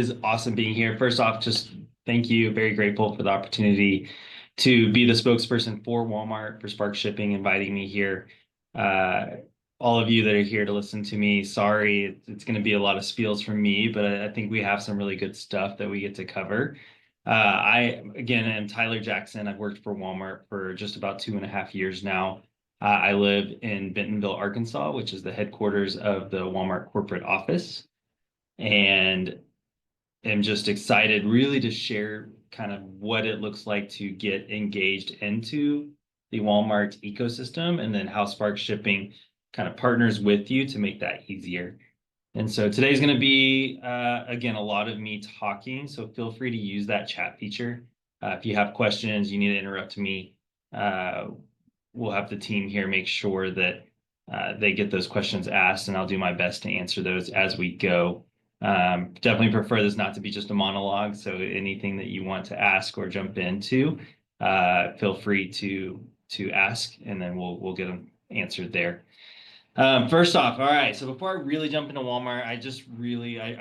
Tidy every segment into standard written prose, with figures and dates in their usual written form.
It's awesome being here. First off, just thank you. Very grateful for the opportunity to be the spokesperson for Walmart for Spark Shipping, inviting me here. Uh, all of you that are here to listen to me, sorry, it's going to be a lot of spiels from me, but I think we have some really good stuff that we get to cover. I, again, am Tyler Jackson. I've worked for Walmart for just about 2.5 years now. I live in Bentonville, Arkansas, which is the headquarters of the Walmart corporate office. And am just excited really to share kind of what it looks like to get engaged into the Walmart ecosystem and then how Spark Shipping kind of partners with you to make that easier. And so today's going to be, again, a lot of me talking. So feel free to use that chat feature. If you have questions, you need to interrupt me. We'll have the team here make sure that they get those questions asked, and I'll do my best to answer those as we go. Definitely prefer this not to be just a monologue. So anything that you want to ask or jump into, feel free to ask, and then we'll get them answered there. First off, all right. So before I really jump into Walmart, I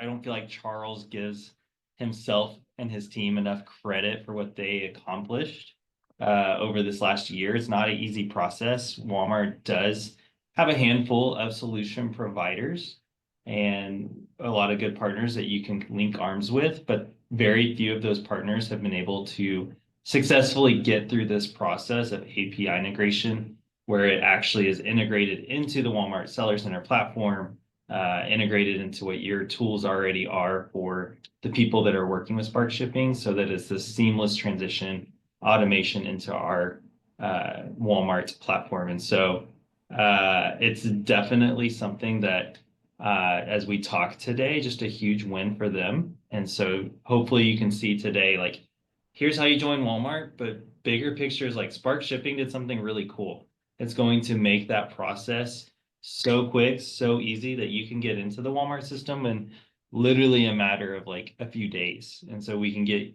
don't feel like Charles gives himself and his team enough credit for what they accomplished over this last year. It's not an easy process. Walmart does have a handful of solution providers and a lot of good partners that you can link arms with, but very few of those partners have been able to successfully get through this process of API integration, where it actually is integrated into the Walmart Seller Center platform, integrated into what your tools already are for the people that are working with Spark Shipping, so that it's this seamless transition automation into our Walmart platform. And so it's definitely something that, as we talk today, just a huge win for them. And so hopefully you can see today, like, here's how you join Walmart, but bigger picture is like Spark Shipping did something really cool. It's going to make that process so quick, so easy that you can get into the Walmart system in literally a matter of like a few days. And so we can get,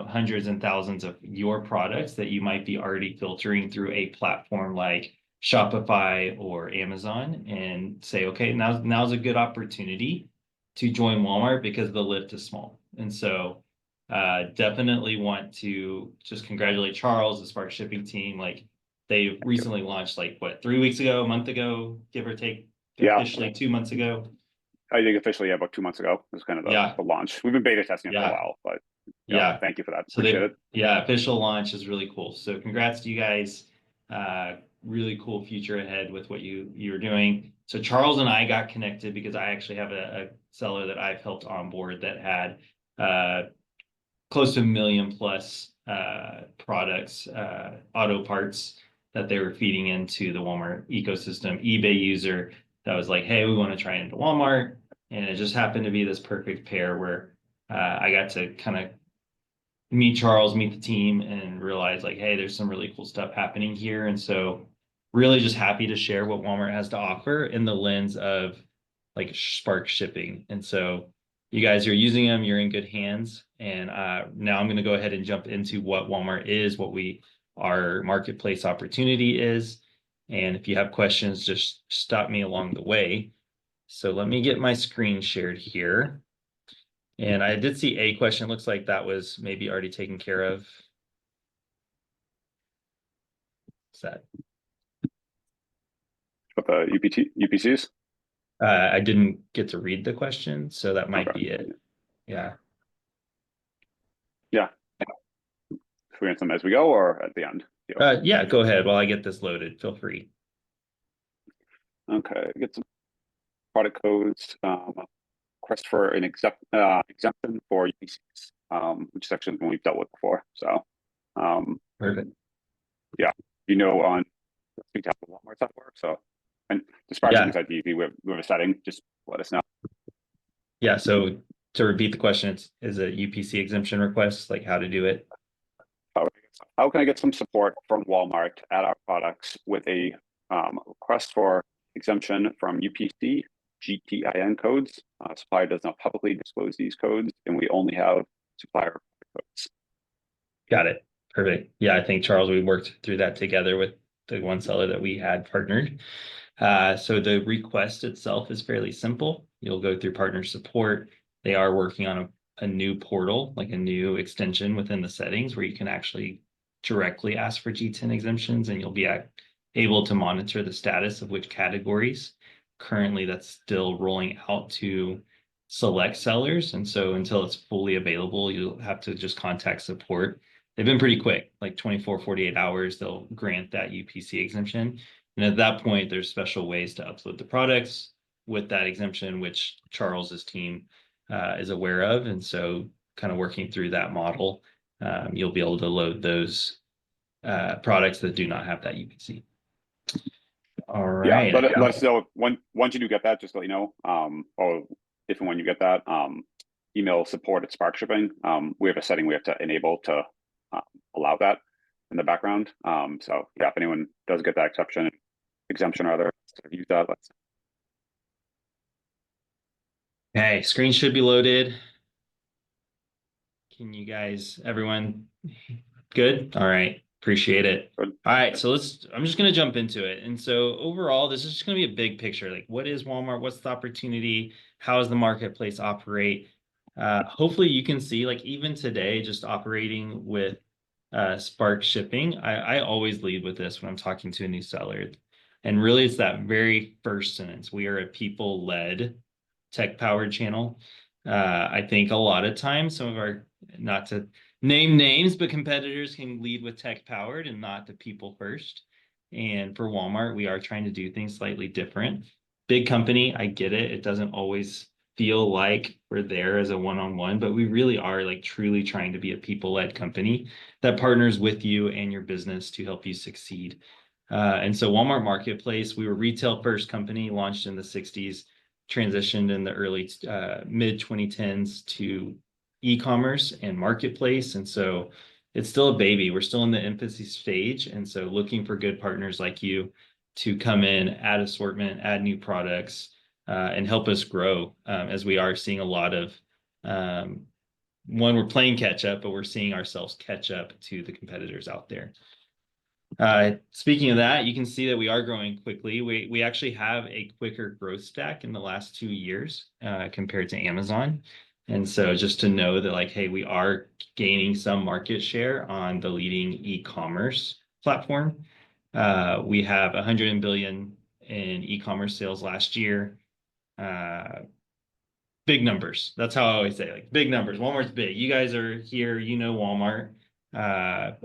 hundreds and thousands of your products that you might be already filtering through a platform like Shopify or Amazon and say, okay, now's a good opportunity to join Walmart because the lift is small. And so definitely want to just congratulate Charles, the Spark Shipping team. Like, they recently launched, like, what, 3 weeks ago, a month ago, give or take, Yeah, officially 2 months ago. I think officially about 2 months ago was kind of Yeah, the launch. We've been beta testing it for a yeah, while, but yeah, yeah. thank you for that. So Appreciate it. yeah, official launch is really cool. So congrats to you guys. Really cool future ahead with what you're doing. So Charles and I got connected because I actually have a seller that I've helped onboard that had close to 1 million plus products, auto parts that they were feeding into the Walmart ecosystem. eBay user that was like, hey, we want to try into Walmart. And it just happened to be this perfect pair where I got to kind of meet Charles, meet the team, and realize, like, hey, there's some really cool stuff happening here. And so really just happy to share what Walmart has to offer in the lens of like Spark Shipping. And so you guys are using them, you're in good hands. And now I'm going to go ahead and jump into what Walmart is, our marketplace opportunity is. And if you have questions, just stop me along the way. So let me get my screen shared here. And I did see a question. Looks like that was maybe already taken care of. What's that? With the UPCs. I didn't get to read the question, so that might Okay. be it. Yeah. Yeah. If we answer them as we go or at the end. Yeah, go ahead while I get this loaded. Feel free. Okay. Get some product codes. Request for an exemption for UPCs, which is actually one we've dealt with before. So, Perfect. yeah, on speak to how the Walmart stuff works. So, and the Spark Yeah. side, we have a setting. Just let us know. Yeah. So to repeat the question, is a UPC exemption request, like how to do it? How can I get some support from Walmart at our products with a request for exemption from UPC GTIN codes? Supplier does not publicly disclose these codes, and we only have supplier codes. Got it. Perfect. Yeah, I think, Charles, we worked through that together with the one seller that we had partnered. So the request itself is fairly simple. You'll go through partner support. They are working on a new portal, like a new extension within the settings where you can actually directly ask for G10 exemptions, and you'll be able to monitor the status of which categories. Currently, that's still rolling out to select sellers. And so until it's fully available, you'll have to just contact support. They've been pretty quick, like 24, 48 hours, they'll grant that UPC exemption. And at that point, there's special ways to upload the products with that exemption, which Charles's team is aware of. And so kind of working through that model, you'll be able to load those products that do not have that UPC. All right. Yeah, let us know once you do get that, just let you know. Or if and when you get that, email support@Spark Shipping. We have a setting we have to enable to allow that in the background. So yeah, if anyone does get that exemption or other use that, let's. Okay, screen should be loaded. Can you guys, everyone, good? All right, appreciate it. Good. All right, so I'm just going to jump into it. And so overall, this is just going to be a big picture. Like, what is Walmart? What's the opportunity? How does the marketplace operate? Hopefully you can see, like, even today, just operating with Spark Shipping, I always lead with this when I'm talking to a new seller. And really, it's that very first sentence. We are a people-led, tech-powered channel. I think a lot of times some of our, not to name names, but competitors can lead with tech-powered and not the people first. And for Walmart, we are trying to do things slightly different. Big company, I get it. It doesn't always feel like we're there as a one-on-one, but we really are like truly trying to be a people-led company that partners with you and your business to help you succeed. And so Walmart Marketplace, we were retail first company, launched in the 60s, transitioned in the early mid 2010s to e-commerce and marketplace. And so it's still a baby. We're still in the infancy stage. And so looking for good partners like you to come in, add assortment, add new products, and help us grow, as we are seeing a lot of we're playing catch up, but we're seeing ourselves catch up to the competitors out there. Speaking of that, you can see that we are growing quickly. We actually have a quicker growth stack in the last 2 years compared to Amazon. And so just to know that, like, hey, we are gaining some market share on the leading e-commerce platform. We have 100 billion in e-commerce sales last year. Big numbers. That's how I always say, like, big numbers. Walmart's big. You guys are here, you know Walmart.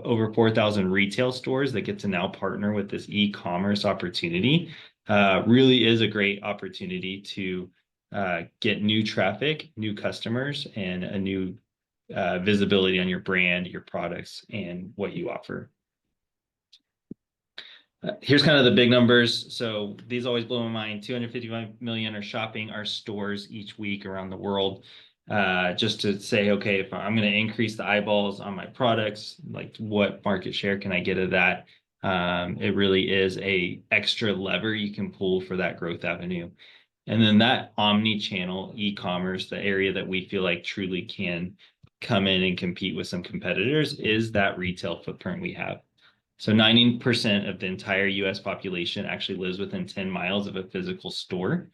Over 4,000 retail stores that get to now partner with this e-commerce opportunity. Really is a great opportunity to get new traffic, new customers, and a new visibility on your brand, your products, and what you offer. Here's kind of the big numbers. So these always blow my mind. 255 million are shopping our stores each week around the world. Just to say, okay, if I'm going to increase the eyeballs on my products, like, what market share can I get of that? It really is a extra lever you can pull for that growth avenue. And then that omni-channel e-commerce, the area that we feel like truly can come in and compete with some competitors, is that retail footprint we have. So 90% of the entire US population actually lives within 10 miles of a physical store.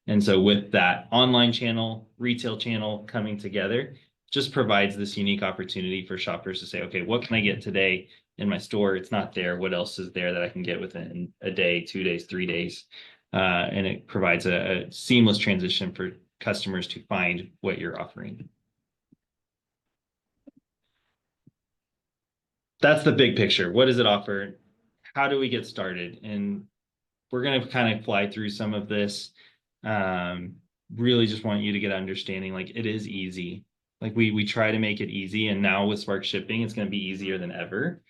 And so with that online channel, retail channel coming together, just provides this unique opportunity for shoppers to say, okay, what can I get today in my store? It's not there. What else is there that I can get within a day, 2 days, 3 days? And it provides a seamless transition for customers to find what you're offering. That's the big picture. What does it offer? How do we get started? And we're going to kind of fly through some of this. Really just want you to get understanding, like, it is easy. Like, we try to make it easy. And now with Spark Shipping, it's going to be easier than ever.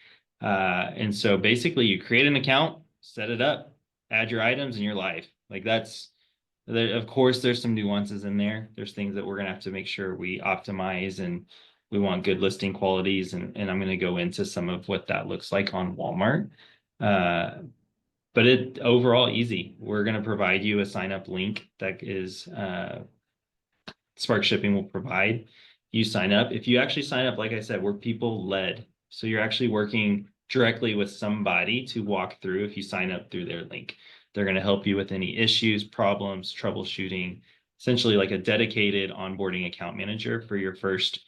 And so basically you create an account, set it up, add your items, and you're live. Like, that's, of course, there's some nuances in there. There's things that we're going to have to make sure we optimize, and we want good listing qualities. And I'm going to go into some of what that looks like on Walmart. But it overall easy. We're going to provide you a sign up link that is Spark Shipping will provide. You sign up. If you actually sign up, like I said, we're people led. So you're actually working directly with somebody to walk through if you sign up through their link. They're going to help you with any issues, problems, troubleshooting, essentially like a dedicated onboarding account manager for your first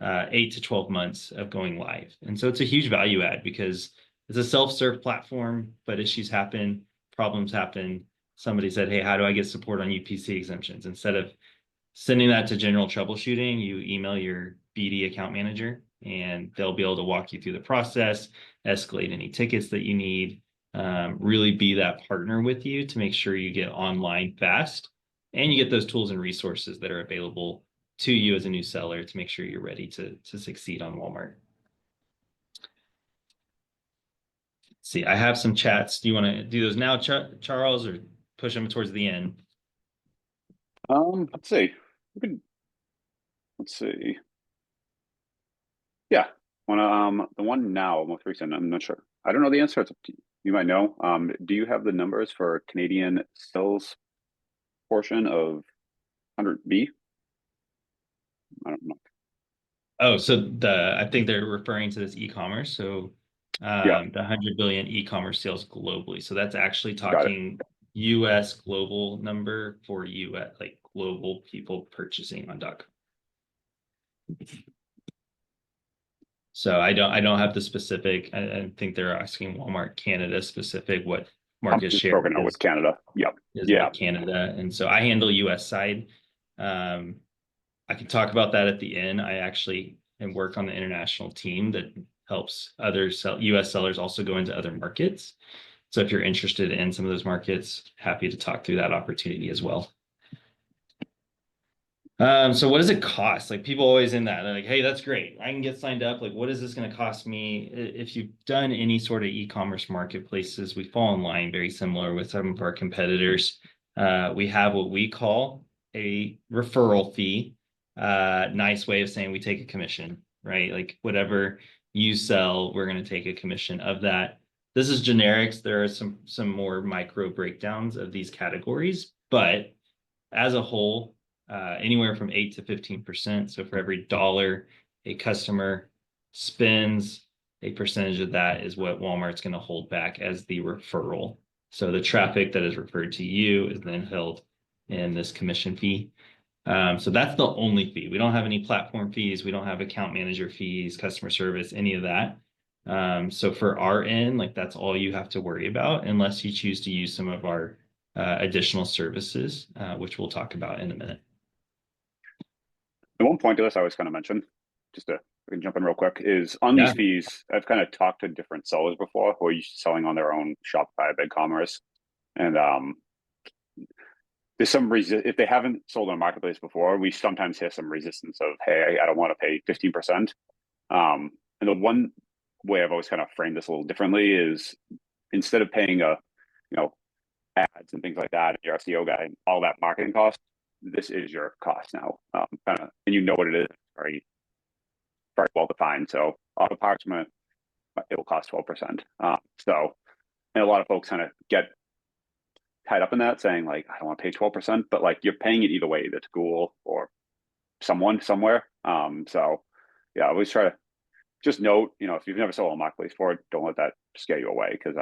8 to 12 months of going live. And so it's a huge value add because it's a self-serve platform, but issues happen, problems happen. Somebody said, hey, how do I get support on UPC exemptions? Instead of sending that to general troubleshooting, you email your BD account manager and they'll be able to walk you through the process, escalate any tickets that you need, really be that partner with you to make sure you get online fast and you get those tools and resources that are available to you as a new seller to make sure you're ready to succeed on Walmart. See, I have some chats. Do you want to do those now, Charles, or push them towards the end? Let's see. Let's see. Yeah. The one now, most recent, I'm not sure. I don't know the answer. It's up to you. You might know. Do you have the numbers for Canadian sales portion of 100B? I don't know. Oh, so I think they're referring to this e-commerce. So Yeah, the 100 billion e-commerce sales globally. So that's actually got it. talking US global number for US, like global people purchasing on .com. So I don't have the specific. I think they're asking Walmart Canada specific what I'm market just share broken out with Canada. Yep. is Yeah. with Canada. And so I handle US side. Um, I can talk about that at the end. I actually and work on the international team that helps other US sellers also go into other markets. So if you're interested in some of those markets, happy to talk through that opportunity as well. So what does it cost? Like people always in that, they're like, hey, that's great. I can get signed up. Like, what is this going to cost me? If you've done any sort of e-commerce marketplaces, we fall in line very similar with some of our competitors. We have what we call a referral fee. Nice way of saying we take a commission, right? Like whatever you sell, we're going to take a commission of that. This is generics. There are some more micro breakdowns of these categories, but as a whole, anywhere from 8 to 15%. So for every dollar a customer spends, a percentage of that is what Walmart's going to hold back as the referral. So the traffic that is referred to you is then held in this commission fee. So that's the only fee. We don't have any platform fees. We don't have account manager fees, customer service, any of that. So for our end, like that's all you have to worry about unless you choose to use some of our additional services, which we'll talk about in a minute. And one point to this I was kind of mentioned, just to jump in real quick, is on these fees, I've kind of talked to different sellers before who are used to selling on their own Shopify, BigCommerce. And there's some if they haven't sold on a marketplace before, we sometimes hear some resistance of, hey, I don't want to pay 15%. And the one way I've always kind of framed this a little differently is instead of paying ads and things like that, your SEO guy, all that marketing cost, this is your cost now. And you know what it is, very, very well defined. So auto parts, it will cost 12%. So, and a lot of folks kind of get tied up in that, saying like, I don't want to pay 12%, but like you're paying it either way, either to Google or someone somewhere. So yeah, I always try to just note, if you've never sold on a marketplace before, don't let that scare you away because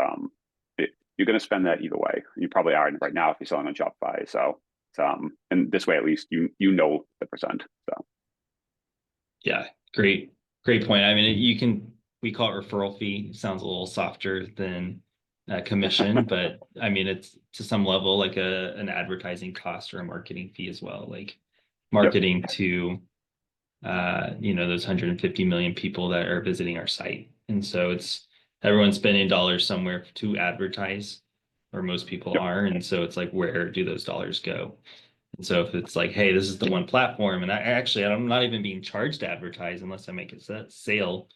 you're going to spend that either way. You probably are right now if you're selling on Shopify. So, and this way at least you know the percent. So, yeah, great point. I mean, we call it referral fee. It sounds a little softer than commission, but I mean, it's to some level like an advertising cost or a marketing fee as well. Like marketing to those 150 million people that are visiting our site. And so it's everyone's spending dollars somewhere to advertise, or most people are. And so it's like, where do those dollars go? And so if it's like, hey, this is the one platform, and I'm not even being charged to advertise unless I make a sale,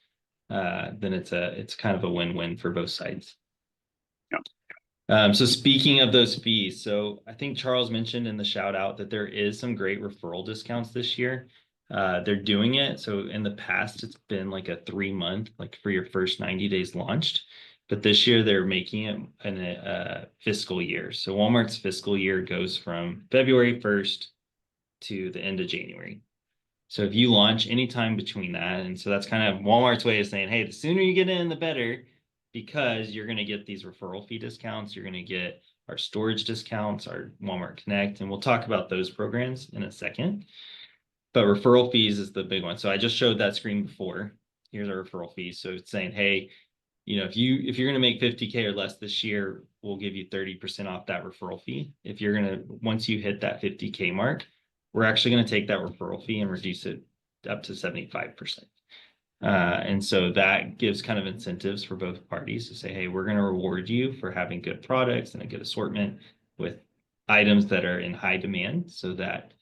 then it's kind of a win-win for both sides. So speaking of those fees, so I think Charles mentioned in the shout out that there is some great referral discounts this year. They're doing it. So in the past, it's been like a 3-month, like for your first 90 days launched. But this year they're making it in a fiscal year. So Walmart's fiscal year goes from February 1st to the end of January. So if you launch anytime between that, and so that's kind of Walmart's way of saying, hey, the sooner you get in, the better, because you're going to get these referral fee discounts. You're going to get our storage discounts, our Walmart Connect, and we'll talk about those programs in a second. But referral fees is the big one. So I just showed that screen before. Here's our referral fees. So it's saying, hey, if you're going to make 50K or less this year, we'll give you 30% off that referral fee. If you're going to, once you hit that 50K mark, we're actually going to take that referral fee and reduce it up to 75%. And so that gives kind of incentives for both parties to say, hey, we're going to reward you for having good products and a good assortment with items that are in high demand so that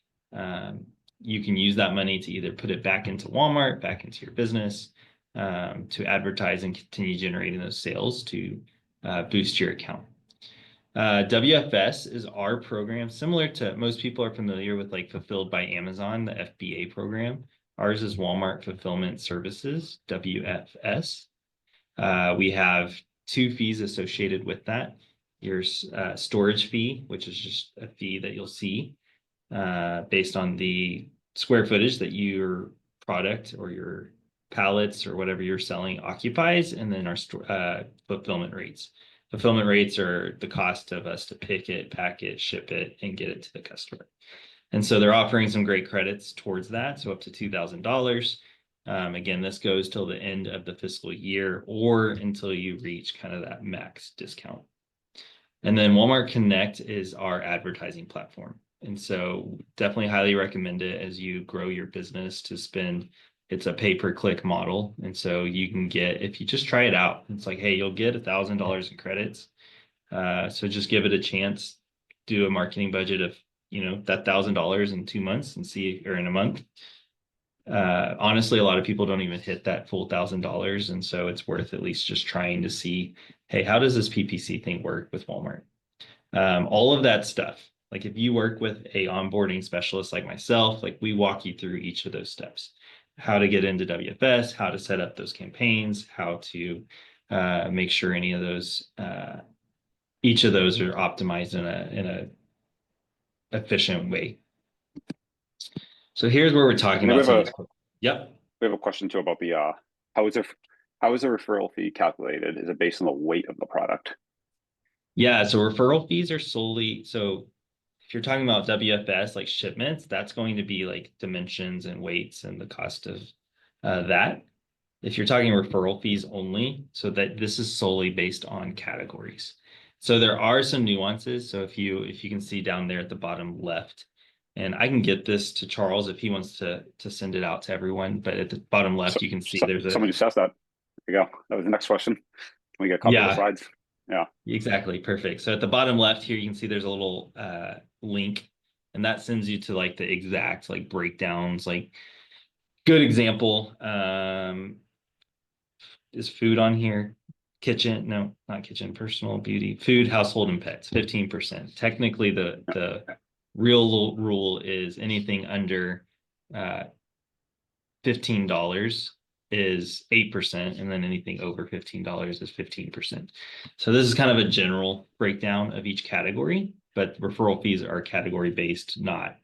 you can use that money to either put it back into Walmart, back into your business, to advertise and continue generating those sales to boost your account. WFS is our program, similar to most people are familiar with like Fulfilled by Amazon, the FBA program. Ours is Walmart Fulfillment Services, WFS. We have 2 fees associated with that. Your storage fee, which is just a fee that you'll see based on the square footage that your product or your pallets or whatever you're selling occupies, and then our fulfillment rates. Fulfillment rates are the cost of us to pick it, pack it, ship it, and get it to the customer. And so they're offering some great credits towards that, so up to $2,000. Again, this goes till the end of the fiscal year or until you reach kind of that max discount. And then Walmart Connect is our advertising platform. And so definitely highly recommend it as you grow your business to spend. It's a pay-per-click model. And so you can get, if you just try it out, it's like, hey, you'll get $1,000 in credits. So just give it a chance, do a marketing budget of, that $1,000 in 2 months and see, or in a month. Honestly, a lot of people don't even hit that full $1,000. And so it's worth at least just trying to see, hey, how does this PPC thing work with Walmart? All of that stuff. Like if you work with a onboarding specialist like myself, like we walk you through each of those steps, how to get into WFS, how to set up those campaigns, how to make sure any of those, each of those are optimized in a efficient way. So here's where we're talking about. Yep. We have a question too about the how is a referral fee calculated? Is it based on the weight of the product? Yeah, so referral fees are solely, so if you're talking about WFS, like shipments, that's going to be like dimensions and weights and the cost of that. If you're talking referral fees only, so that this is solely based on categories. So there are some nuances. So if you can see down there at the bottom left, and I can get this to Charles if he wants to send it out to everyone, but at the bottom left, you can see there's someone just asked that. There you go. That was the next question. Can we get a couple of slides? Yeah, exactly. Perfect. So at the bottom left here, you can see there's a little link, and that sends you to like the exact like breakdowns. Like good example, is food on here? Kitchen? No, not kitchen. Personal, beauty, food, household, and pets. 15%. Technically, the real rule is anything under $15 is 8%, and then anything over $15 is 15%. So this is kind of a general breakdown of each category, but referral fees are category based, not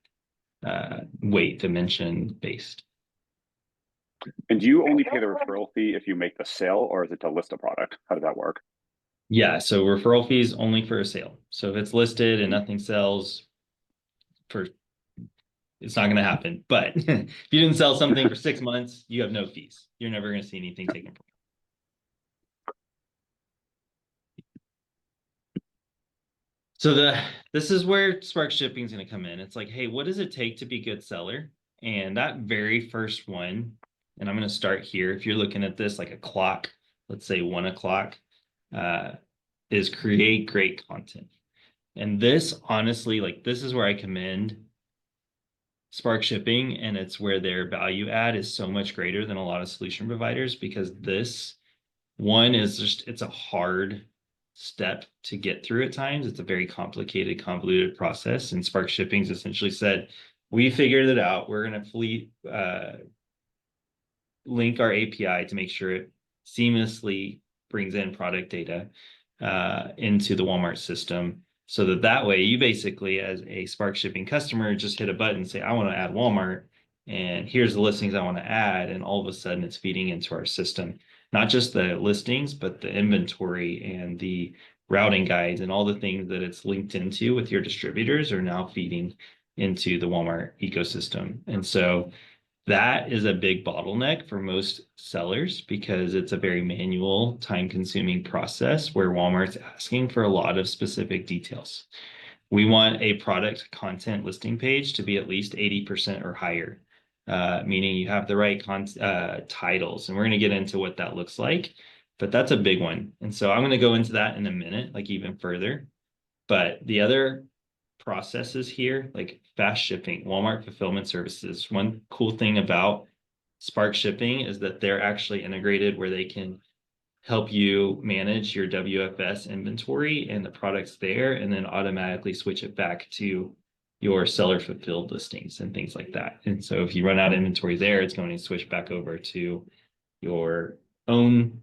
weight dimension based. And do you only pay the referral fee if you make the sale, or is it to list a product? How does that work? Yeah, so referral fees only for a sale. So if it's listed and nothing sells, it's not going to happen. But if you didn't sell something for 6 months, you have no fees. You're never going to see anything taken from you. So this is where Spark Shipping is going to come in. It's like, hey, what does it take to be a good seller? And that very first one, and I'm going to start here. If you're looking at this like a clock, let's say 1 o'clock, is create great content. And this, honestly, like this is where I commend Spark Shipping, and it's where their value add is so much greater than a lot of solution providers, because this one is just, it's a hard step to get through at times. It's a very complicated, convoluted process. And Spark Shipping's essentially said, we figured it out. We're going to link our API to make sure it seamlessly brings in product data into the Walmart system, so that way you basically, as a Spark Shipping customer, just hit a button and say, I want to add Walmart, and here's the listings I want to add, and all of a sudden it's feeding into our system, not just the listings, but the inventory and the routing guides and all the things that it's linked into with your distributors are now feeding into the Walmart ecosystem. And so that is a big bottleneck for most sellers because it's a very manual, time-consuming process where Walmart's asking for a lot of specific details. We want a product content listing page to be at least 80% or higher, meaning you have the right titles. And we're going to get into what that looks like, but that's a big one. And so I'm going to go into that in a minute, like even further. But the other processes here, like fast shipping, Walmart fulfillment services. One cool thing about Spark Shipping is that they're actually integrated where they can help you manage your WFS inventory and the products there, and then automatically switch it back to your seller fulfilled listings and things like that. And so if you run out of inventory there, it's going to switch back over to your own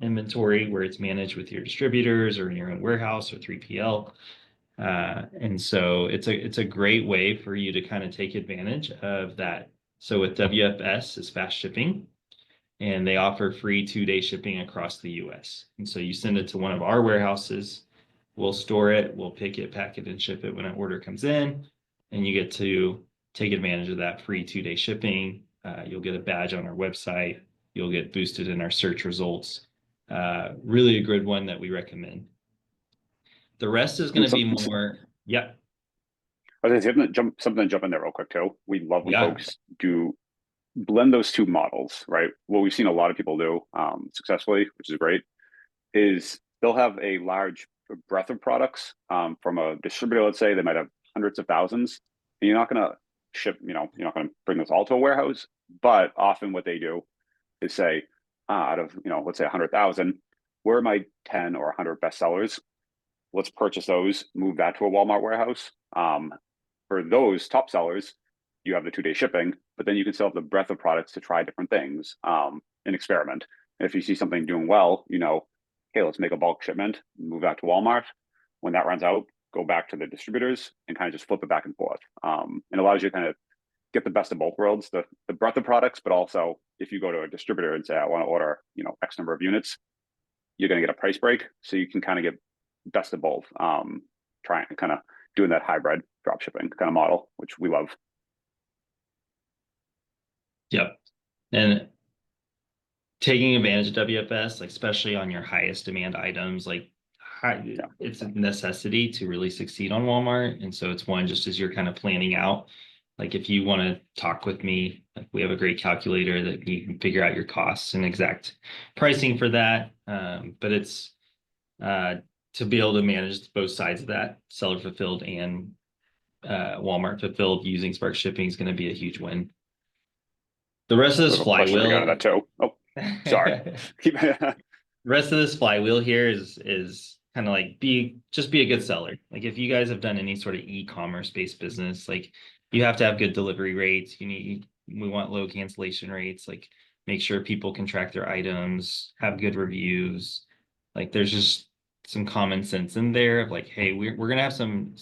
inventory where it's managed with your distributors or in your own warehouse or 3PL. And so it's a great way for you to kind of take advantage of that. So with WFS is fast shipping, and they offer free 2-day shipping across the US. And so you send it to one of our warehouses, we'll store it, we'll pick it, pack it, and ship it when an order comes in, and you get to take advantage of that free 2-day shipping. You'll get a badge on our website, you'll get boosted in our search results. Really a good one that we recommend. The rest is going to be more, yeah. I was gonna say, something to jump in there real quick too. We love when Yeah. folks do blend those two models, right? What we've seen a lot of people do successfully, which is great, is they'll have a large breadth of products from a distributor. Let's say they might have hundreds of thousands, and you're not going to ship. You're not going to bring this all to a warehouse. But often, what they do is say, out of let's say 100,000, where are my 10 or 100 best sellers? Let's purchase those, move that to a Walmart warehouse. For those top sellers, you have the 2-day shipping, but then you can still have the breadth of products to try different things and experiment. And if you see something doing well, hey, let's make a bulk shipment, move that to Walmart. When that runs out, go back to the distributors and kind of just flip it back and forth. And allows you to kind of get the best of both worlds, the breadth of products, but also if you go to a distributor and say, I want to order, X number of units, you're going to get a price break. So you can kind of get best of both, trying to kind of doing that hybrid drop shipping kind of model, which we love. Yep. And taking advantage of WFS, like especially on your highest demand items, like it's a necessity to really succeed on Walmart. And so it's one, just as you're kind of planning out, like if you want to talk with me, like we have a great calculator that you can figure out your costs and exact pricing for that. But it's to be able to manage both sides of that, seller fulfilled and Walmart fulfilled using Spark Shipping is going to be a huge win. The rest of this flywheel. That too. Oh, sorry. Rest of this flywheel here is kind of like just be a good seller. Like if you guys have done any sort of e-commerce based business, like you have to have good delivery rates. We want low cancellation rates. Like make sure people can track their items, have good reviews. Like there's just some common sense in there of like, hey, we're gonna have some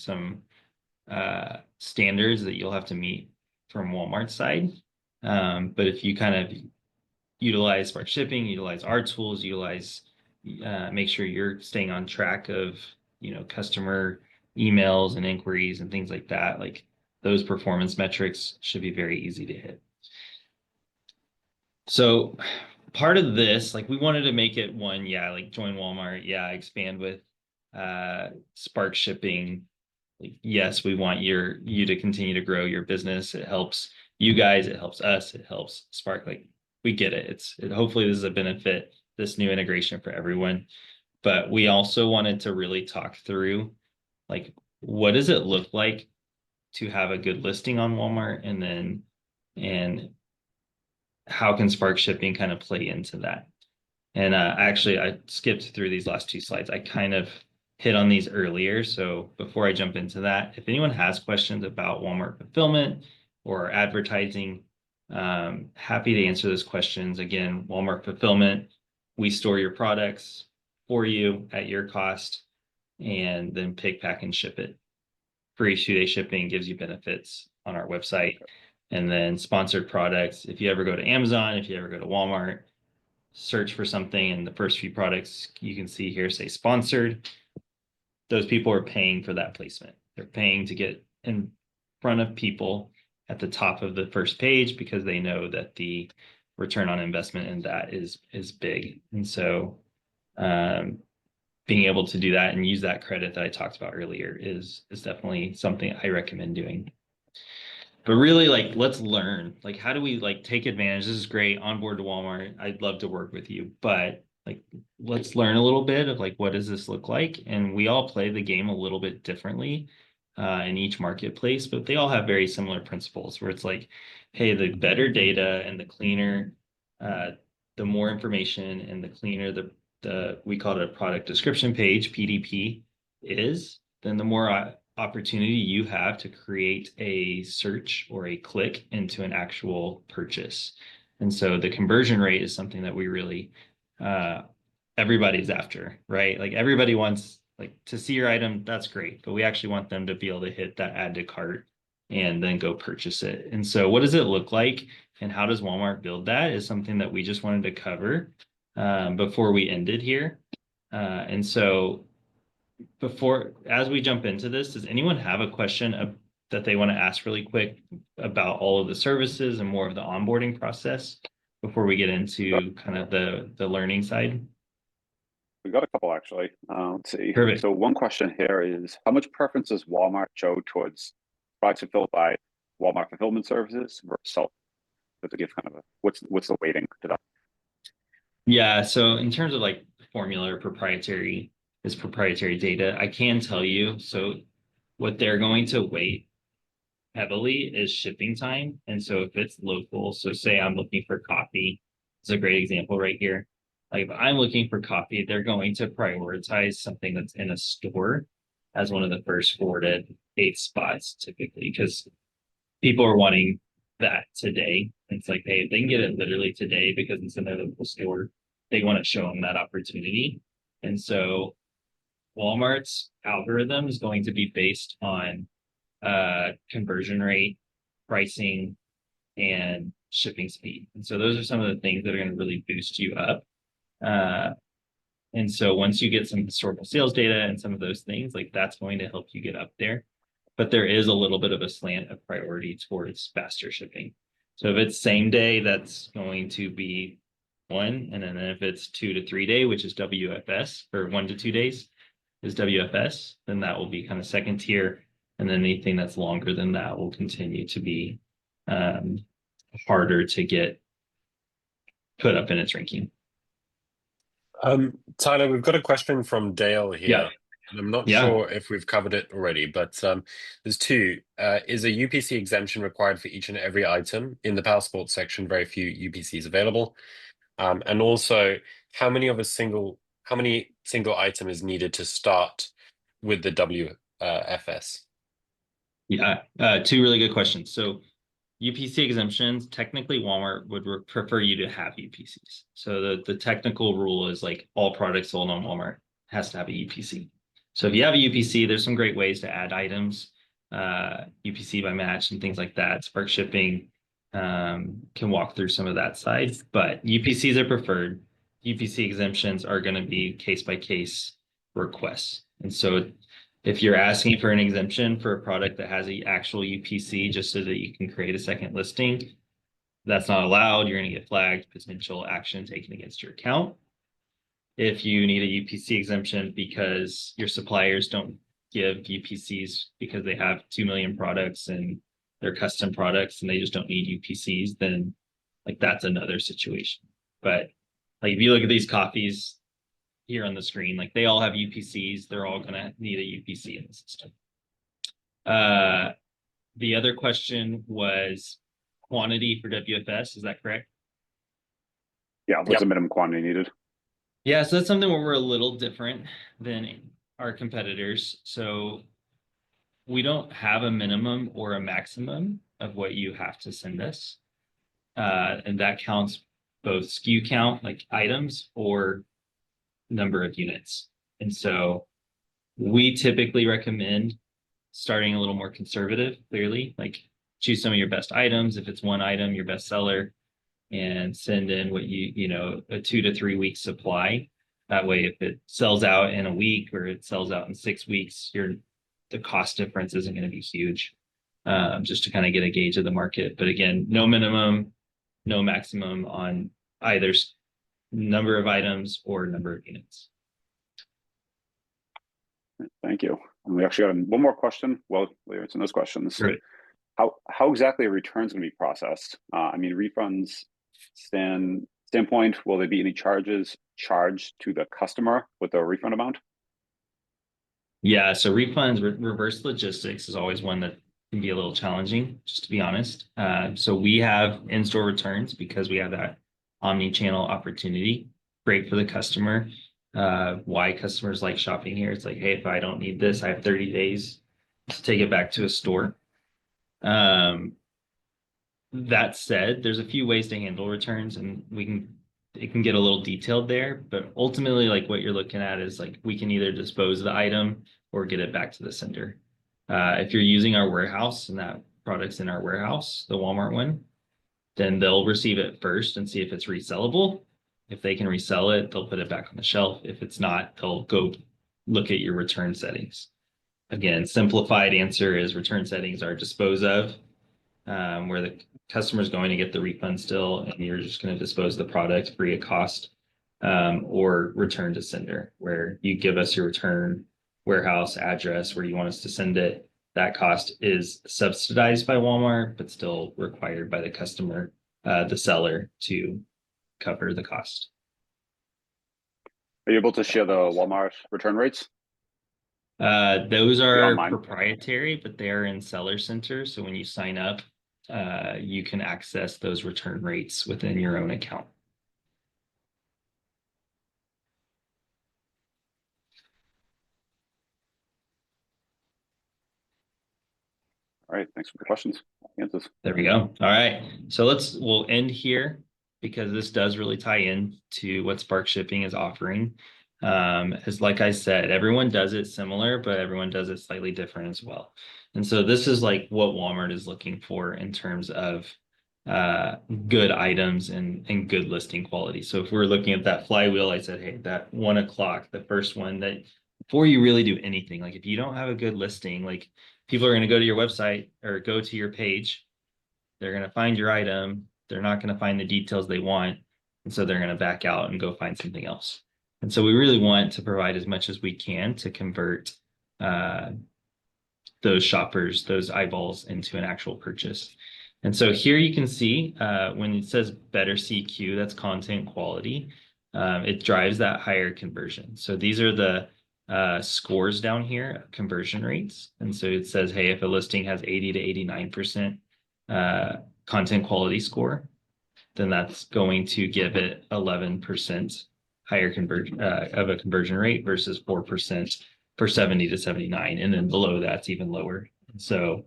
standards that you'll have to meet from Walmart's side. But if you kind of utilize Spark Shipping, utilize our tools, make sure you're staying on track of customer emails and inquiries and things like that. Like those performance metrics should be very easy to hit. So part of this, like we wanted to make it one, like join Walmart, expand with Spark Shipping. Like, yes, we want you to continue to grow your business. It helps you guys, it helps us, it helps Spark. Like we get it. Hopefully this is a benefit, this new integration for everyone. But we also wanted to really talk through like what does it look like to have a good listing on Walmart, and how can Spark Shipping kind of play into that? And actually, I skipped through these last two slides. I kind of hit on these earlier. So before I jump into that, if anyone has questions about Walmart fulfillment or advertising, happy to answer those questions. Again, Walmart fulfillment, we store your products for you at your cost and then pick, pack, and ship it. Free 2-day shipping gives you benefits on our website. And then sponsored products, if you ever go to Amazon, if you ever go to Walmart, search for something and the first few products you can see here say sponsored, those people are paying for that placement. They're paying to get in front of people at the top of the first page because they know that the return on investment in that is big. And so being able to do that and use that credit that I talked about earlier is definitely something I recommend doing. But really, like, let's learn. Like, how do we like take advantage? This is great. Onboard to Walmart. I'd love to work with you, but like, let's learn a little bit of like, what does this look like? And we all play the game a little bit differently in each marketplace, but they all have very similar principles where it's like, hey, the better data and the cleaner, uh, the more information and the cleaner the we call it a product description page, PDP, is, then the more opportunity you have to create a search or a click into an actual purchase. And so the conversion rate is something that we really everybody's after, right? Like everybody wants like to see your item, that's great, but we actually want them to be able to hit that add to cart and then go purchase it. And so what does it look like and how does Walmart build that is something that we just wanted to cover before we ended here. And so as we jump into this, does anyone have a question that they want to ask really quick about all of the services and more of the onboarding process before we get into kind of the learning side? We got a couple actually. Let's see. Perfect. So one question here is, how much preference does Walmart show towards products fulfilled by Walmart fulfillment services versus self? To give kind of a what's the weighting to that? Yeah, so in terms of like formula or proprietary data, I can tell you. So what they're going to weight heavily is shipping time. And so if it's local, so say I'm looking for coffee, it's a great example right here. Like if I'm looking for coffee, they're going to prioritize something that's in a store as one of the first 4 to 8 spots typically, because people are wanting that today. It's like, hey, if they can get it literally today because it's in their local store, they want to show them that opportunity. And so Walmart's algorithm is going to be based on conversion rate, pricing, and shipping speed. And so those are some of the things that are going to really boost you up. Uh, and so once you get some historical sales data and some of those things, like that's going to help you get up there. But there is a little bit of a slant of priority towards faster shipping. So if it's same day, that's going to be one. And then if it's 2 to 3 day, which is WFS, or 1 to 2 days is WFS, then that will be kind of second tier. And then anything that's longer than that will continue to be harder to get put up in its ranking. Tyler, we've got a question from Dale here. Yeah. And I'm not Yeah. sure if we've covered it already, but there's two. Is a UPC exemption required for each and every item? In the Power Sports section, very few UPCs available. And also, how many single item is needed to start with the WFS? Yeah, two really good questions. So UPC exemptions, technically Walmart would prefer you to have UPCs. So the technical rule is like all products sold on Walmart has to have a UPC. So if you have a UPC, there's some great ways to add items, UPC by match and things like that. Spark Shipping can walk through some of that side, but UPCs are preferred. UPC exemptions are going to be case by case requests. And so if you're asking for an exemption for a product that has an actual UPC just so that you can create a second listing, that's not allowed. You're going to get flagged, potential action taken against your account. If you need a UPC exemption because your suppliers don't give UPCs because they have 2 million products and they're custom products and they just don't need UPCs, then like that's another situation. But like if you look at these coffees here on the screen, like they all have UPCs. They're all going to need a UPC in the system. The other question was quantity for WFS. Is that correct? Yeah, what's the minimum quantity needed? Yeah, so that's something where we're a little different than our competitors. So we don't have a minimum or a maximum of what you have to send us. And that counts both SKU count, like items, or number of units. And so we typically recommend starting a little more conservative, clearly, like choose some of your best items. If it's one item, your best seller, and send in what a 2 to 3 week supply. That way, if it sells out in a week or it sells out in 6 weeks, the cost difference isn't going to be huge. Just to kind of get a gauge of the market. But again, no minimum, no maximum on either number of items or number of units. Thank you. And we actually got one more question. Well, we're answering those questions. Great. How exactly are returns going to be processed? I mean, refunds standpoint, will there be any charges charged to the customer with the refund amount? Yeah, so refunds, reverse logistics is always one that can be a little challenging, just to be honest. So we have in-store returns because we have that omni-channel opportunity. Great for the customer. Why customers like shopping here? It's like, hey, if I don't need this, I have 30 days to take it back to a store. That said, there's a few ways to handle returns, and it can get a little detailed there, but ultimately, like what you're looking at is like we can either dispose of the item or get it back to the sender. If you're using our warehouse and that product's in our warehouse, the Walmart one, then they'll receive it first and see if it's resellable. If they can resell it, they'll put it back on the shelf. If it's not, they'll go look at your return settings. Again, simplified answer is return settings are dispose of, where the customer is going to get the refund still, and you're just going to dispose the product free of cost, or return to sender, where you give us your return warehouse address where you want us to send it. That cost is subsidized by Walmart, but still required by the customer, the seller, to cover the cost. Are you able to share the Walmart return rates? Those are Online? proprietary, but they are in Seller Center. So when you sign up, you can access those return rates within your own account. All right, thanks for the questions. Answers. There we go. All right. So we'll end here because this does really tie in to what Spark Shipping is offering. As like I said, everyone does it similar, but everyone does it slightly different as well. And so this is like what Walmart is looking for in terms of good items and good listing quality. So if we're looking at that flywheel, I said, hey, that 1 o'clock, the first one, that before you really do anything, like if you don't have a good listing, like people are going to go to your website or go to your page, they're going to find your item, they're not going to find the details they want, and so they're going to back out and go find something else. And so we really want to provide as much as we can to convert those shoppers, those eyeballs, into an actual purchase. And so here you can see when it says better CQ, that's content quality. It drives that higher conversion. So these are the scores down here, conversion rates. And so it says, hey, if a listing has 80 to 89% content quality score, then that's going to give it 11% higher conversion rate versus 4% for 70 to 79. And then below that's even lower. So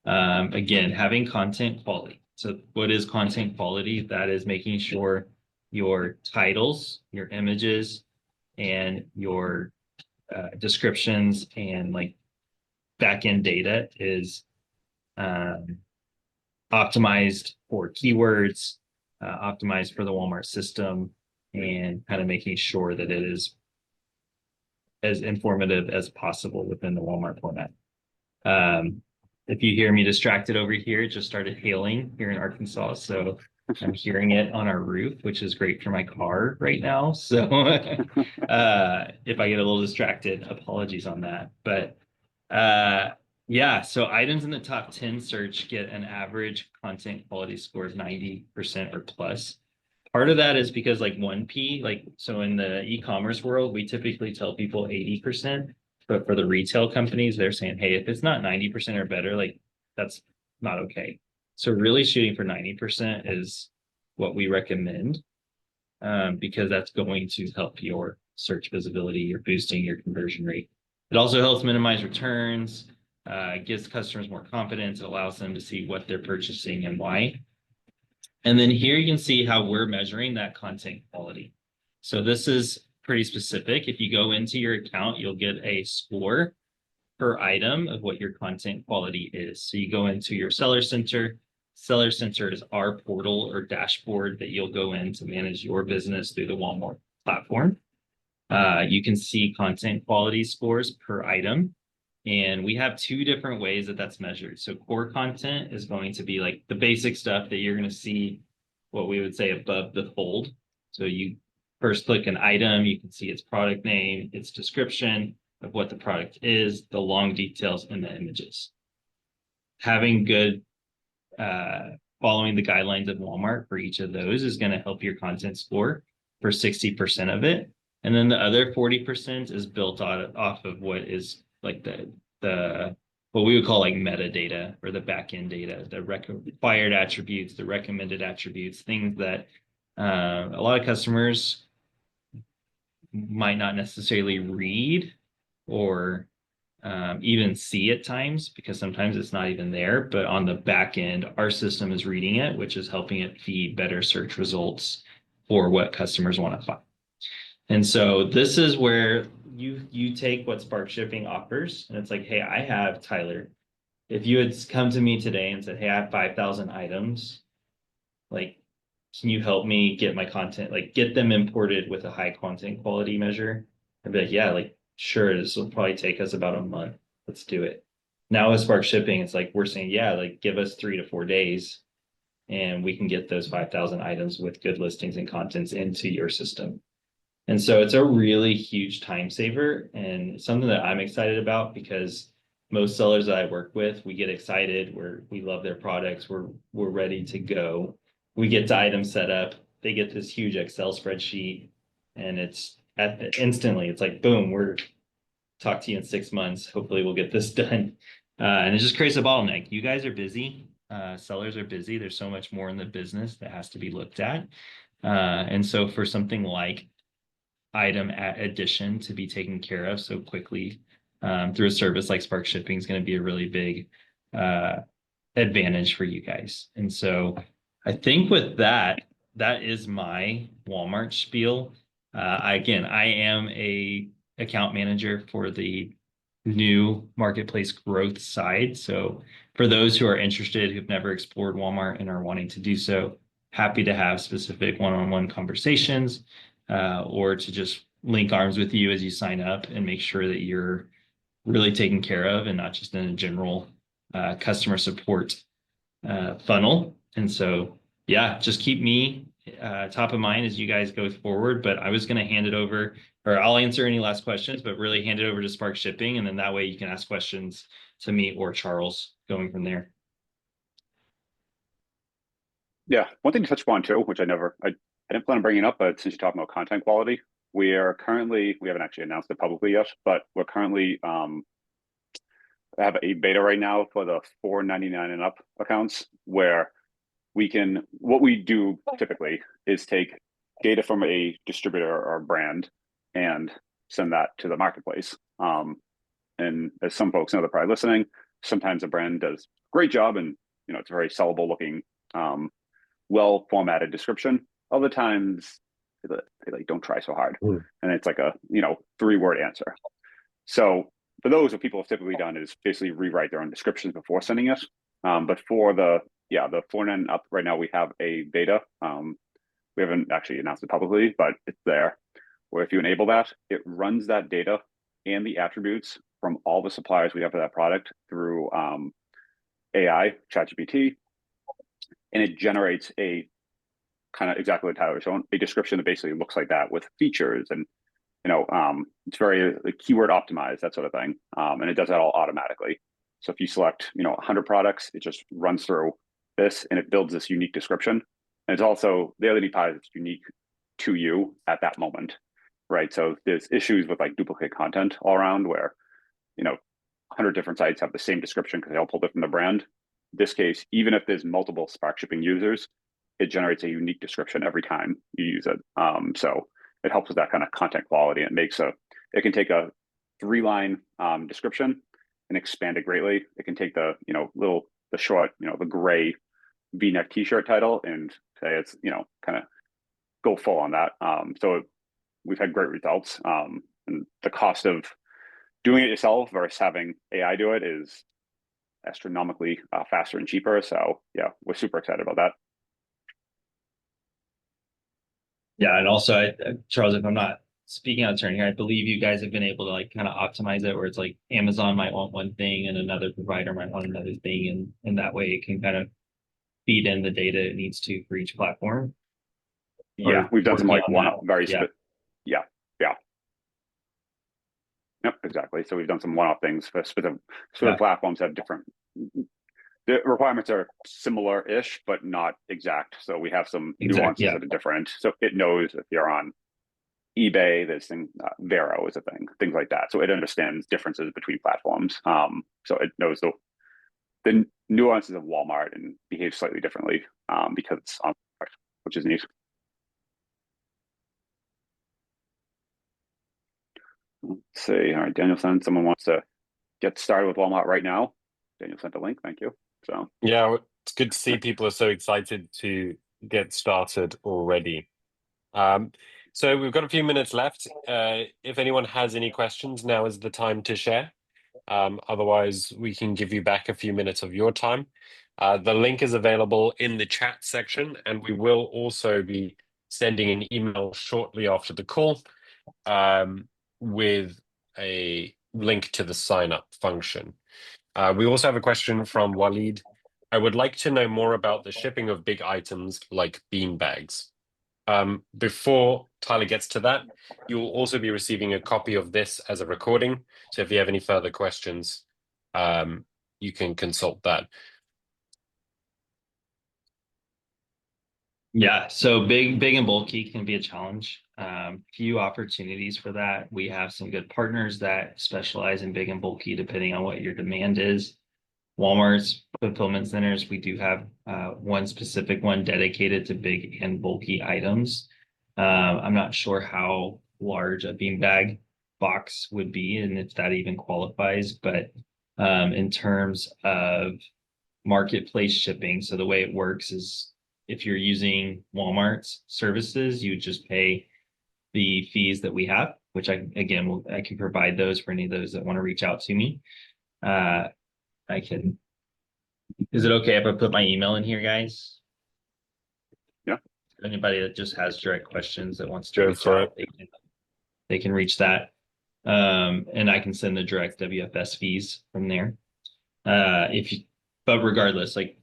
again, having content quality. So what is content quality? That is making sure your titles, your images, and your descriptions and like backend data is optimized for keywords, optimized for the Walmart system, and kind of making sure that it is as informative as possible within the Walmart format. If you hear me distracted over here, it just started hailing here in Arkansas. So I'm hearing it on our roof, which is great for my car right now. So if I get a little distracted, apologies on that. But yeah, so items in the top 10 search get an average content quality score of 90% or plus. Part of that is because like 1P, like, so in the e-commerce world, we typically tell people 80%. But for the retail companies, they're saying, hey, if it's not 90% or better, like that's not okay. So really shooting for 90% is what we recommend, because that's going to help your search visibility, you're boosting your conversion rate. It also helps minimize returns, gives customers more confidence, it allows them to see what they're purchasing and why. And then here you can see how we're measuring that content quality. So this is pretty specific. If you go into your account, you'll get a score per item of what your content quality is. So you go into your Seller Center, Seller Center is our portal or dashboard that you'll go in to manage your business through the Walmart platform. You can see content quality scores per item. And we have two different ways that that's measured. So core content is going to be like the basic stuff that you're going to see what we would say above the fold. So you first click an item, you can see its product name, its description of what the product is, the long details, and the images. Having good following the guidelines of Walmart for each of those is going to help your content score for 60% of it. And then the other 40% is built off of what is like the what we would call like metadata or the backend data, the required attributes, the recommended attributes, things that a lot of customers might not necessarily read or even see at times, because sometimes it's not even there, but on the back end, our system is reading it, which is helping it feed better search results for what customers want to find. And so this is where you take what Spark Shipping offers, and it's like, hey, I have Tyler. If you had come to me today and said, hey, I have 5,000 items, like, can you help me get my content, like get them imported with a high content quality measure? I'd be like, yeah, like, sure, this will probably take us about a month. Let's do it. Now with Spark Shipping, it's like we're saying, yeah, like give us 3 to 4 days and we can get those 5,000 items with good listings and contents into your system. And so it's a really huge time saver and something that I'm excited about, because most sellers that I work with, we get excited, we love their products, we're ready to go. We get to item setup, they get this huge Excel spreadsheet, and it's instantly, it's like, boom, we're talk to you in 6 months. Hopefully we'll get this done. And it just creates a bottleneck. You guys are busy. Sellers are busy. There's so much more in the business that has to be looked at. And so for something like item addition to be taken care of so quickly through a service like Spark Shipping is going to be a really big advantage for you guys. And so I think with that is my Walmart spiel. Again, I am a account manager for the new marketplace growth side. So for those who are interested, who've never explored Walmart and are wanting to do so, happy to have specific one-on-one conversations or to just link arms with you as you sign up and make sure that you're really taken care of and not just in a general customer support funnel. And so, yeah, just keep me top of mind as you guys go forward. But I was going to hand it over, or I'll answer any last questions, but really hand it over to Spark Shipping. And then that way you can ask questions to me or Charles going from there. Yeah, one thing to touch upon too, which I didn't plan on bringing up, but since you're talking about content quality, we haven't actually announced it publicly yet, but we're currently have a beta right now for the $4.99 and up accounts, where what we do typically is take data from a distributor or brand and send that to the marketplace. And as some folks know that are probably listening, sometimes a brand does a great job and it's a very sellable looking, well formatted description. Other times they like don't try so hard, and it's like a 3-word answer. So for those, what people have typically done is basically rewrite their own descriptions before sending it. But for the 4.9 up right now, we have a beta. We haven't actually announced it publicly, but it's there. Where if you enable that, it runs that data and the attributes from all the suppliers we have for that product through AI, ChatGPT, and it generates a kind of exactly what Tyler was showing, a description that basically looks like that with features and it's very keyword optimized, that sort of thing. And it does that all automatically. So if you select 100 products, it just runs through this and it builds this unique description. And it's also the other neat part is it's unique to you at that moment, right? So there's issues with like duplicate content all around where 100 different sites have the same description because they all pulled it from the brand. In this case, even if there's multiple Spark Shipping users, it generates a unique description every time you use it. So it helps with that kind of content quality. It can take a 3-line description and expand it greatly. It can take the short, the gray V-neck T-shirt title and say it's kind of go full on that. So we've had great results. And the cost of doing it yourself versus having AI do it is astronomically faster and cheaper. So yeah, we're super excited about that. Yeah, and also, Charles, if I'm not speaking out of turn here, I believe you guys have been able to like kind of optimize it where it's like Amazon might want one thing and another provider might want another thing, and that way it can kind of feed in the data it needs to for each platform. Yeah, Or we've done some working like on one that. up very Yeah. yeah, yeah. Yep, exactly. So we've done some one-off things for specific Yeah. platforms have different. The requirements are similar-ish, but not exact. So we have some nuances Yeah. that are different. So it knows if you're on eBay, this thing, Vero is a thing, things like that. So it understands differences between platforms. So it knows the nuances of Walmart and behaves slightly differently because it's on, which is neat. Let's see. All right, Daniel sent someone wants to get started with Walmart right now. Daniel sent a link. Thank you. So Yeah, it's good to see people are so excited to get started already. So we've got a few minutes left. If anyone has any questions, now is the time to share. Otherwise, we can give you back a few minutes of your time. The link is available in the chat section, and we will also be sending an email shortly after the call with a link to the sign up function. We also have a question from Walid. I would like to know more about the shipping of big items like bean bags. Before Tyler gets to that, you will also be receiving a copy of this as a recording. So if you have any further questions, you can consult that. Yeah, so big and bulky can be a challenge. Few opportunities for that. We have some good partners that specialize in big and bulky, depending on what your demand is. Walmart's fulfillment centers, we do have one specific one dedicated to big and bulky items. I'm not sure how large a beanbag box would be and if that even qualifies, but in terms of marketplace shipping, so the way it works is if you're using Walmart's services, you just pay the fees that we have, which I can provide those for any of those that want to reach out to me. I can. Is it okay if I put my email in here, guys? yeah, Anybody that just has direct questions that wants to Go reach for out, they can reach that. And I can send the direct WFS fees from there. But regardless, like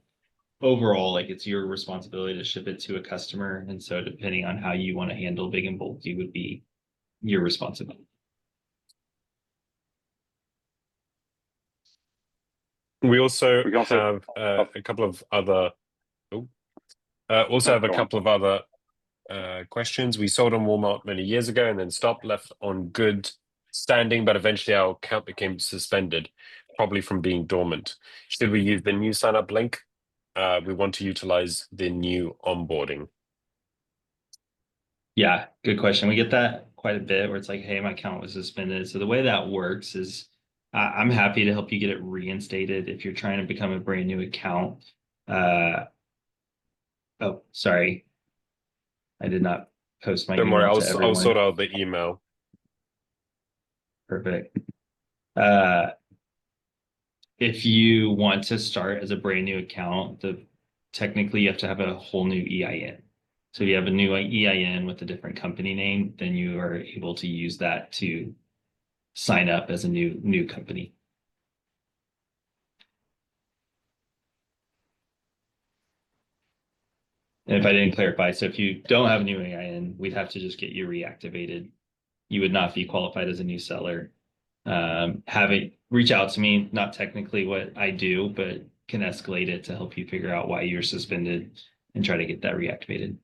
overall, like it's your responsibility to ship it to a customer. And so depending on how you want to handle big and bulky would be your responsibility. We also we can also have a couple of other. go on. Questions. We sold on Walmart many years ago and then stopped, left on good standing, but eventually our account became suspended, probably from being dormant. Should we use the new sign up link? We want to utilize the new onboarding. Yeah, good question. We get that quite a bit where it's like, hey, my account was suspended. So the way that works is I'm happy to help you get it reinstated if you're trying to become a brand new account. Oh, sorry. I did not post my Don't worry, email to I'll everyone. sort out the email. Perfect. If you want to start as a brand new account, technically you have to have a whole new EIN. So if you have a new EIN with a different company name, then you are able to use that to sign up as a new company. And if I didn't clarify, so if you don't have a new EIN, we'd have to just get you reactivated. You would not be qualified as a new seller. Reach out to me, not technically what I do, but can escalate it to help you figure out why you're suspended and try to get that reactivated.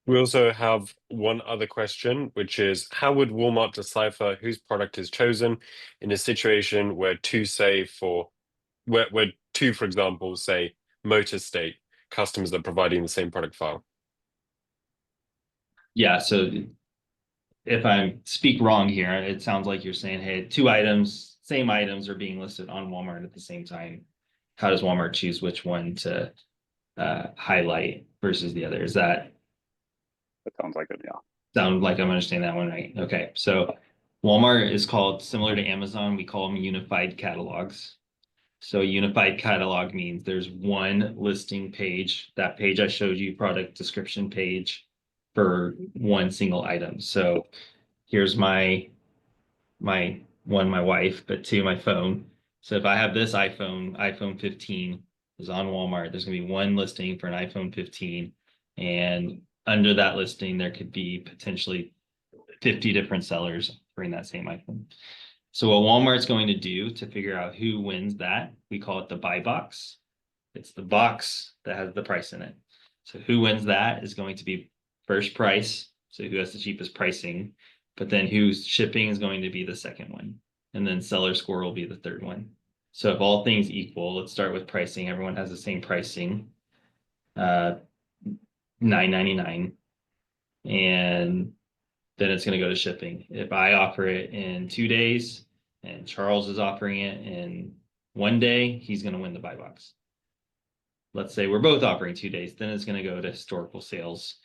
We also have one other question, which is how would Walmart decipher whose product is chosen in a situation where two, for example, say Motor State customers are providing the same product file? Yeah, so if I speak wrong here, it sounds like you're saying, hey, same items are being listed on Walmart at the same time. How does Walmart choose which one to highlight versus the other? Is that That sounds like it, yeah. sound like I'm understanding that one right? Okay, so Walmart is called, similar to Amazon, we call them unified catalogs. So a unified catalog means there's one listing page, that page I showed you, product description page, for one single item. So here's my one, my wife, but two, my phone. So if I have this iPhone 15 is on Walmart, there's gonna be one listing for an iPhone 15. And under that listing, there could be potentially 50 different sellers offering that same iPhone. So what Walmart's going to do to figure out who wins that, we call it the buy box. It's the box that has the price in it. So who wins that is going to be first price. So who has the cheapest pricing, but then who's shipping is going to be the second one. And then seller score will be the third one. So if all things equal, let's start with pricing. Everyone has the same pricing, $9.99. And then it's going to go to shipping. If I offer it in 2 days and Charles is offering it in 1 day, he's going to win the buy box. Let's say we're both offering 2 days, then it's going to go to historical sales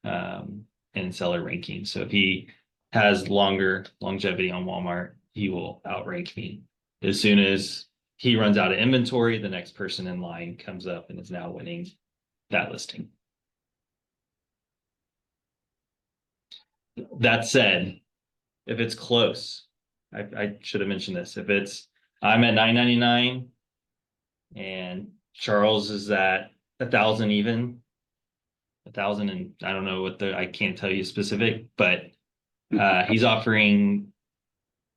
and seller ranking. So if he has longer longevity on Walmart, he will outrank me. As soon as he runs out of inventory, the next person in line comes up and is now winning that listing. That said, if it's close, I should have mentioned this. If it's I'm at $9.99 and Charles is at 1,000 even, 1,000, and I don't know what I can't tell you specific, but he's offering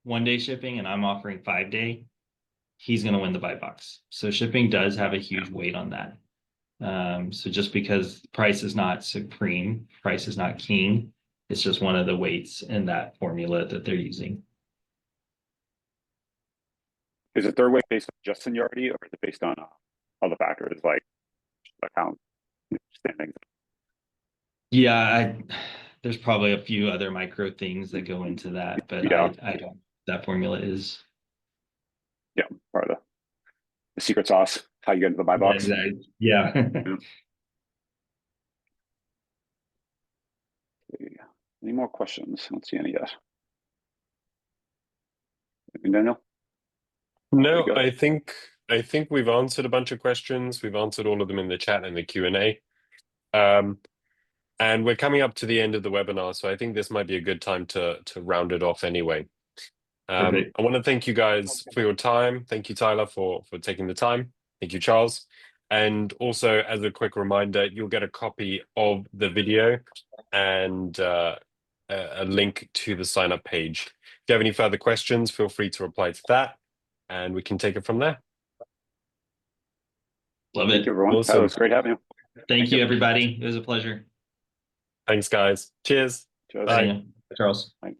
1 day shipping and I'm offering 5 day, he's going to win the buy box. So shipping does have a huge weight on that. So just because price is not supreme, price is not king, it's just one of the weights in that formula that they're using. Is it third weight based on just seniority, or is it based on other factors like account standings? Yeah, there's probably a few other micro things that go into that, but Yeah. I don't, that formula is. Yeah, part of the secret sauce, how you get into the buy box. Exactly. Yeah. Any more questions? I don't see any yet. Daniel? No, I think we've answered a bunch of questions. We've answered all of them in the chat and the Q&A. And we're coming up to the end of the webinar, so I think this might be a good time to round it off anyway. I want to thank you guys for your time. Thank you, Tyler, for taking the time. Thank you, Charles. And also, as a quick reminder, you'll get a copy of the video and a link to the sign up page. If you have any further questions, feel free to reply to that, and we can take it from there. Love it. Thank you, everyone. Awesome. That was great having you. Thank you, everybody. It was a pleasure. Thanks, guys. Cheers. Cheers. Bye. Daniel, Charles. Bye.